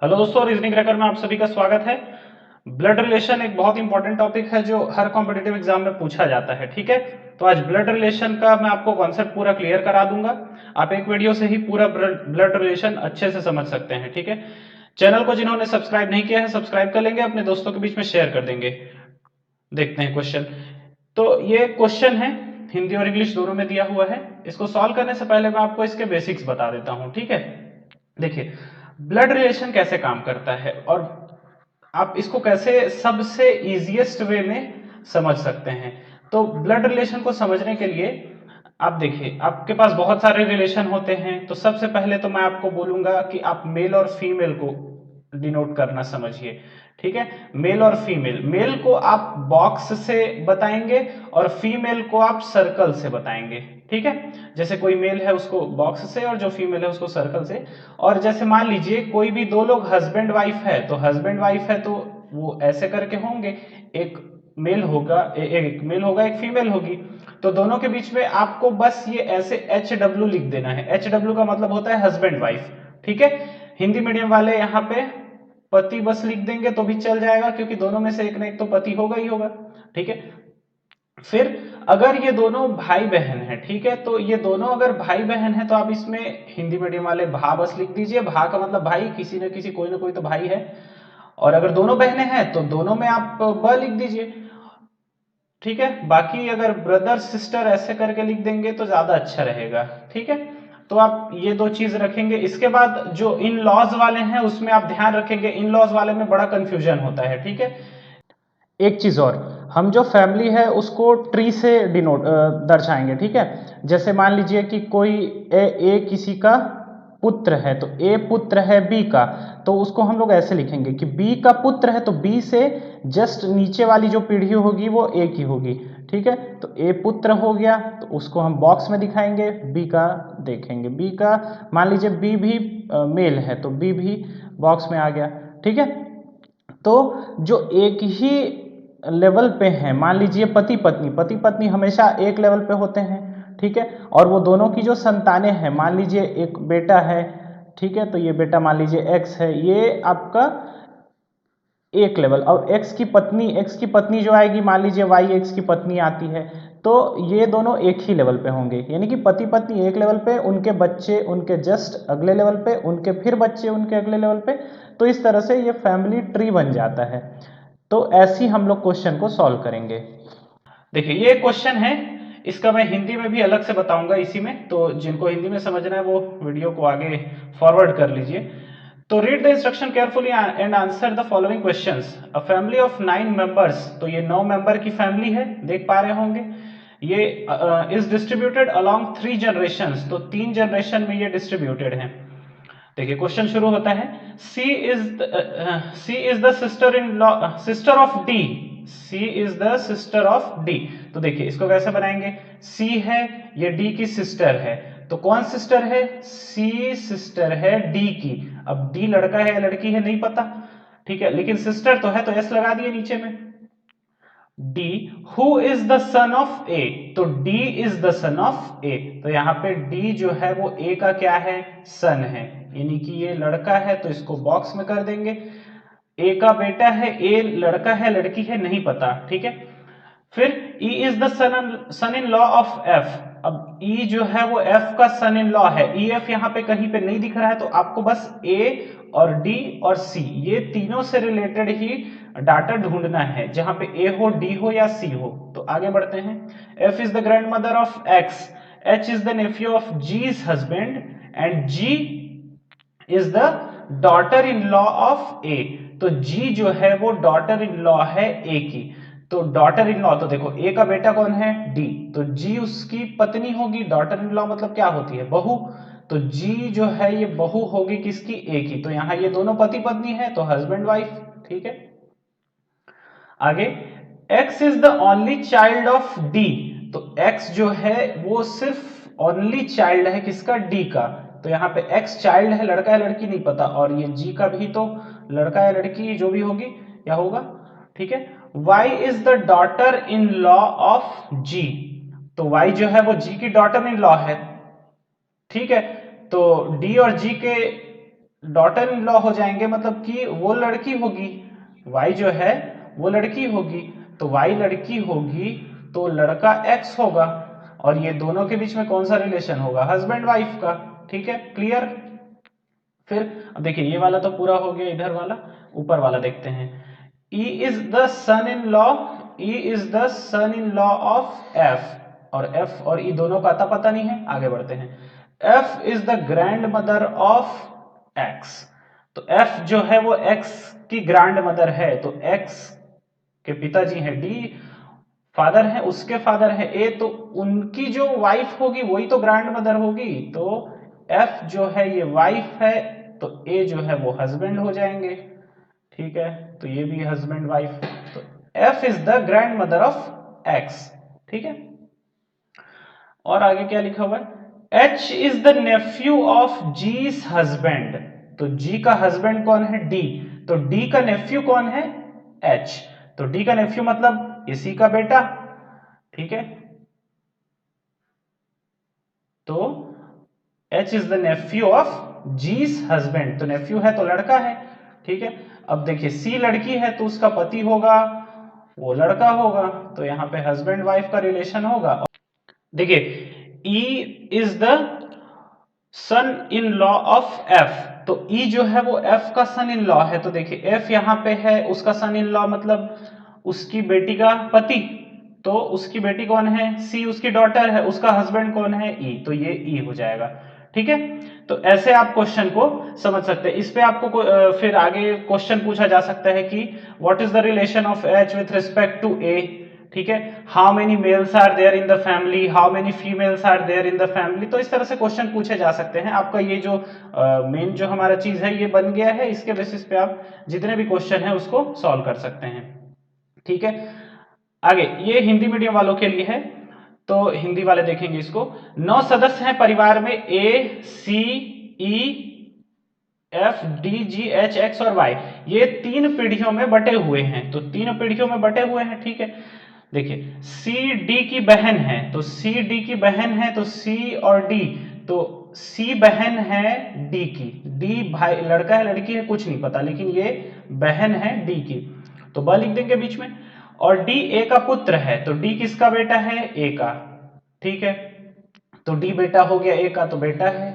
Hello दोस्तों, reasoning cracker में आप सभी का स्वागत है। ब्लड रिलेशन एक बहुत इंपॉर्टेंट टॉपिक है जो हर कॉम्पिटिटिव एग्जाम में पूछा जाता है। ठीक है, तो आज ब्लड रिलेशन का मैं आपको कॉन्सेप्ट पूरा क्लियर करा दूंगा। आप एक वीडियो से ही पूरा ब्लड रिलेशन अच्छे से समझ सकते हैं। ठीक है, चैनल को जिन्होंने सब्सक्राइब नहीं किया है सब्सक्राइब कर लेंगे, अपने दोस्तों के बीच में शेयर कर देंगे। देखते हैं क्वेश्चन। तो ये क्वेश्चन है, हिंदी और इंग्लिश दोनों में दिया हुआ है। इसको सॉल्व करने से पहले मैं आपको इसके बेसिक्स बता देता हूं। ठीक है, देखिए ब्लड रिलेशन कैसे काम करता है और आप इसको कैसे सबसे इजीएस्ट वे में समझ सकते हैं। तो ब्लड रिलेशन को समझने के लिए आप देखिए, आपके पास बहुत सारे रिलेशन होते हैं। तो सबसे पहले तो मैं आपको बोलूंगा कि आप मेल और फीमेल को डिनोट करना समझिए। ठीक है, मेल और फीमेल, मेल को आप बॉक्स से बताएंगे और फीमेल को आप सर्कल से बताएंगे। ठीक है, जैसे कोई मेल है उसको बॉक्स से और जो फीमेल है उसको सर्कल से। और जैसे मान लीजिए कोई भी दो लोग हस्बैंड वाइफ है, तो हस्बैंड वाइफ है तो वो ऐसे करके होंगे, एक मेल होगा एक मेल होगा एक फीमेल होगी। तो दोनों के बीच में आपको बस ये ऐसे एच डब्ल्यू लिख देना है। एच डब्ल्यू का मतलब होता है हस्बैंड वाइफ। ठीक है, हिंदी मीडियम वाले यहाँ पे पति बस लिख देंगे तो भी चल जाएगा, क्योंकि दोनों में से एक ना एक तो पति होगा ही होगा। ठीक है, फिर अगर ये दोनों भाई बहन है, ठीक है, तो ये दोनों अगर भाई बहन है तो आप इसमें हिंदी मीडियम वाले भा बस लिख दीजिए। भा का मतलब भाई, किसी न किसी कोई ना कोई तो भाई है। और अगर दोनों बहनें हैं तो दोनों में आप ब लिख दीजिए। ठीक है, बाकी अगर ब्रदर सिस्टर ऐसे करके लिख देंगे तो ज्यादा अच्छा रहेगा। ठीक है, तो आप ये दो चीज रखेंगे। इसके बाद जो इन लॉज वाले हैं उसमें आप ध्यान रखेंगे, इन लॉज वाले में बड़ा कंफ्यूजन होता है। ठीक है, एक चीज और, हम जो फैमिली है उसको ट्री से डिनोट दर्शाएंगे। ठीक है, जैसे मान लीजिए कि कोई ए किसी का पुत्र है, तो ए पुत्र है बी का, तो उसको हम लोग ऐसे लिखेंगे कि बी का पुत्र है, तो बी से जस्ट नीचे वाली जो पीढ़ी होगी वो ए की होगी। ठीक है, तो ए पुत्र हो गया तो उसको हम बॉक्स में दिखाएंगे, बी का देखेंगे, बी का मान लीजिए बी भी मेल है तो बी भी बॉक्स में आ गया। ठीक है, तो जो एक ही लेवल पे हैं, मान लीजिए पति पत्नी, पति पत्नी हमेशा एक लेवल पे होते हैं। ठीक है, और वो दोनों की जो संतानें हैं, मान लीजिए एक बेटा है, ठीक है, तो ये बेटा मान लीजिए एक्स है, ये आपका एक लेवल। और एक्स की पत्नी जो आएगी, मान लीजिए वाई एक्स की पत्नी आती है, तो ये दोनों एक ही लेवल पे होंगे, यानी कि पति पत्नी एक लेवल पे, उनके बच्चे उनके जस्ट अगले लेवल पे, उनके फिर बच्चे उनके अगले लेवल पे। तो इस तरह से ये फैमिली ट्री बन जाता है। तो ऐसे ही हम लोग क्वेश्चन को सॉल्व करेंगे। देखिए ये क्वेश्चन है, इसका मैं हिंदी में भी अलग से बताऊंगा इसी में, तो जिनको हिंदी में समझना है वो वीडियो को आगे फॉरवर्ड कर लीजिए। तो read the instruction carefully and answer the following questions. A family of 9 members, तो ये 9 मेंबर की फैमिली है, देख पा रहे होंगे। ये इज डिस्ट्रीब्यूटेड अलोंग 3 जनरेशंस, तो 3 जनरेशन में ये डिस्ट्रीब्यूटेड है। देखिए क्वेश्चन शुरू होता है, C is the sister of D. C is the sister of D. तो देखिए इसको कैसे बनाएंगे, सी है, ये डी की सिस्टर है, तो कौन सिस्टर है, सी सिस्टर है डी की। अब डी लड़का है या लड़की है नहीं पता, ठीक है, लेकिन सिस्टर तो है तो एस लगा दिए नीचे में। D, who is the son of A, तो D is the son of A, तो यहां पे डी जो है वो ए का क्या है, सन है, यानी कि ये लड़का है तो इसको बॉक्स में कर देंगे। ए का बेटा है, ए लड़का है लड़की है नहीं पता। ठीक है, फिर E is the son in law of F। अब E जो है वो F का सन इन लॉ है। ई एफ यहाँ पे कहीं पे नहीं दिख रहा है, तो आपको बस A और D और C ये तीनों से रिलेटेड ही डाटा ढूंढना है, जहां पे A हो, D हो या C हो। तो आगे बढ़ते हैं। F is the grand mother of X, H is the nephew of G's husband and G is the daughter in law of A. तो जी जो है वो डॉटर इन लॉ है ए की। तो डॉटर इन लॉ, तो देखो ए का बेटा कौन है, डी, तो जी उसकी पत्नी होगी। डॉटर इन लॉ मतलब क्या होती है, बहू। तो जी जो है ये बहू होगी किसकी, ए की। तो यहां ये दोनों पति पत्नी है तो हस्बैंड वाइफ। ठीक है, आगे, x is the only child of d। तो x जो है वो सिर्फ ओनली चाइल्ड है किसका, d का। तो यहाँ पे x चाइल्ड है, लड़का है लड़की नहीं पता, और ये g का भी तो लड़का है लड़की जो भी होगी क्या होगा। ठीक है, y is the daughter in law of g। तो y जो है वो g की डॉटर इन लॉ है। ठीक है, तो d और g के डॉटर इन लॉ हो जाएंगे, मतलब कि वो लड़की होगी, वाई जो है वो लड़की होगी, तो वाई लड़की होगी तो लड़का एक्स होगा, और ये दोनों के बीच में कौन सा रिलेशन होगा, हस्बैंड वाइफ का। ठीक है, क्लियर। फिर अब देखिए ये वाला तो पूरा हो गया, इधर वाला, ऊपर वाला देखते हैं। E is the son in law, E is the son in law of F, और एफ और ई दोनों का अता पता नहीं है, आगे बढ़ते हैं। F is the grand mother of x, तो एफ जो है वो एक्स की ग्रैंड मदर है, तो एक्स के पिताजी हैं डी, फादर है उसके फादर है ए, तो उनकी जो वाइफ होगी वही तो ग्रैंड मदर होगी, तो एफ जो है ये वाइफ है, तो ए जो है वो हस्बैंड हो जाएंगे। ठीक है, तो ये भी हस्बैंड वाइफ, तो F is the grand mother of X. ठीक है, और आगे क्या लिखा हुआ है, H is the nephew of G's husband, तो जी का हस्बैंड कौन है, डी, तो डी का नेफ्यू कौन है, एच, तो डी का नेफ्यू मतलब इसी का बेटा। ठीक है, तो H is the nephew of G's husband, तो नेफ्यू है तो लड़का है। ठीक है, अब देखिए सी लड़की है तो उसका पति होगा वो लड़का होगा, तो यहां पे हस्बैंड वाइफ का रिलेशन होगा। देखिए E is the son in law of F, तो ई जो है वो एफ का सन इन लॉ है, तो देखिए एफ यहां पे है उसका सन इन लॉ मतलब उसकी बेटी का पति, तो उसकी बेटी कौन है, सी उसकी डॉटर है, उसका हस्बैंड कौन है, ई, तो ये ई हो जाएगा। ठीक है, तो ऐसे आप क्वेश्चन को समझ सकते हैं। इस पे आपको फिर आगे क्वेश्चन पूछा जा सकता है कि what is the relation of H with respect to A. ठीक है, how many males are there in the family, how many females are there in the family, तो इस तरह से क्वेश्चन पूछे जा सकते हैं। आपका ये जो मेन जो हमारा चीज है ये बन गया है, इसके बेसिस पे आप जितने भी क्वेश्चन है उसको सॉल्व कर सकते हैं। ठीक है, आगे ये हिंदी मीडियम वालों के लिए है, तो हिंदी वाले देखेंगे इसको। 9 सदस्य हैं परिवार में, A C E F D G H X और वाई, ये 3 पीढ़ियों में बटे हुए हैं, तो 3 पीढ़ियों में बटे हुए हैं। ठीक है, देखिए सी डी की बहन है, तो सी डी की बहन है, तो सी और डी, तो सी बहन है डी की, डी भाई लड़का है लड़की है कुछ नहीं पता, लेकिन ये बहन है डी की, तो ब लिख देंगे बीच में। और डी ए का पुत्र है, तो डी किसका बेटा है, ए का। ठीक है, तो डी बेटा हो गया ए का, तो बेटा है,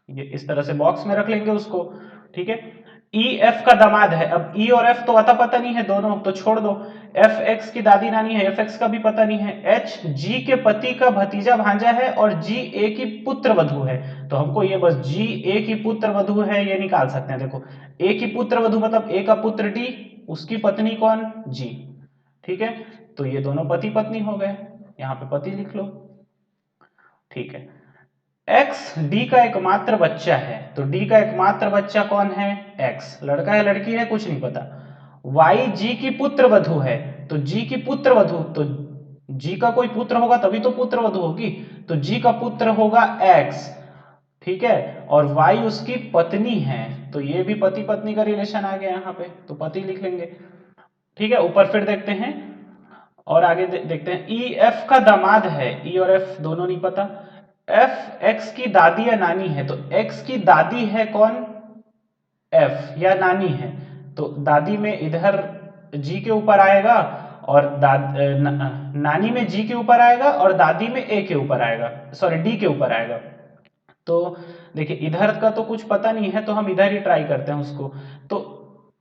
ये इस तरह से बॉक्स में रख लेंगे उसको। ठीक है, ई एफ का दामाद है, अब ई और एफ तो अता पता नहीं है दोनों, तो छोड़ दो। एफ एक्स की दादी नानी है, एफ एक्स का भी पता नहीं है। एच जी के पति का भतीजा भांजा है, और जी ए की पुत्र वधु है, तो हमको ये बस जी ए की पुत्र वधु है ये निकाल सकते हैं। देखो ए की पुत्र वधु मतलब ए का पुत्र डी, उसकी पत्नी कौन, जी। ठीक है, तो ये दोनों पति पत्नी हो गए, यहाँ पे पति लिख लो। ठीक है, एक्स डी का एकमात्र बच्चा है, तो डी का एकमात्र बच्चा कौन है, एक्स, लड़का है लड़की है कुछ नहीं पता। वाई जी की पुत्र वधु है, तो जी की पुत्र वधु, तो जी का कोई पुत्र होगा तभी तो पुत्र वधु होगी, तो जी का पुत्र होगा एक्स। ठीक है, और वाई उसकी पत्नी है, तो ये भी पति पत्नी का रिलेशन आ गया यहाँ पे, तो पति लिख लेंगे। ठीक है, ऊपर फिर देखते हैं और आगे देखते हैं। ई एफ का दामाद है, ई और एफ दोनों नहीं पता। एफ एक्स की दादी या नानी है, तो एक्स की दादी है कौन, एफ, या नानी है, तो दादी में इधर जी के ऊपर आएगा, और नानी में जी के ऊपर आएगा, और दादी में ए के ऊपर आएगा, सॉरी डी के ऊपर आएगा। तो देखिए इधर का तो कुछ पता नहीं है, तो हम इधर ही ट्राई करते हैं उसको। तो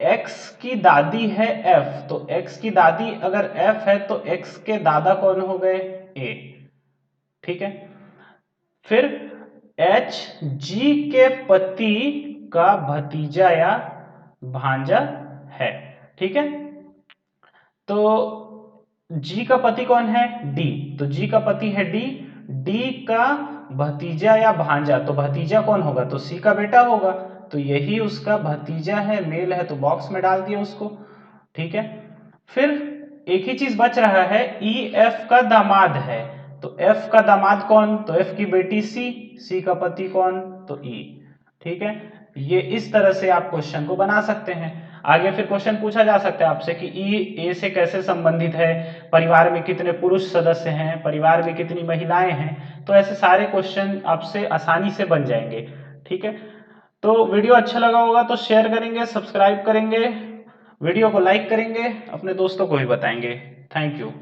x की दादी है f, तो x की दादी अगर f है तो x के दादा कौन हो गए, a। ठीक है, फिर h g के पति का भतीजा या भांजा है। ठीक है, तो जी का पति कौन है, डी, तो जी का पति है डी, डी का भतीजा या भांजा, तो भतीजा कौन होगा, तो सी का बेटा होगा, तो यही उसका भतीजा है, मेल है, तो बॉक्स में डाल दिया उसको। ठीक है, फिर एक ही चीज बच रहा है, ई एफ का दामाद है, तो एफ का दामाद कौन, तो एफ की बेटी सी, सी का पति कौन, तो ई। ठीक है, ये इस तरह से आप क्वेश्चन को बना सकते हैं। आगे फिर क्वेश्चन पूछा जा सकता है आपसे कि ई ए से कैसे संबंधित है, परिवार में कितने पुरुष सदस्य हैं, परिवार में कितनी महिलाएं हैं, तो ऐसे सारे क्वेश्चन आपसे आसानी से बन जाएंगे। ठीक है, तो वीडियो अच्छा लगा होगा तो शेयर करेंगे, सब्सक्राइब करेंगे, वीडियो को लाइक करेंगे, अपने दोस्तों को भी बताएंगे। Thank you.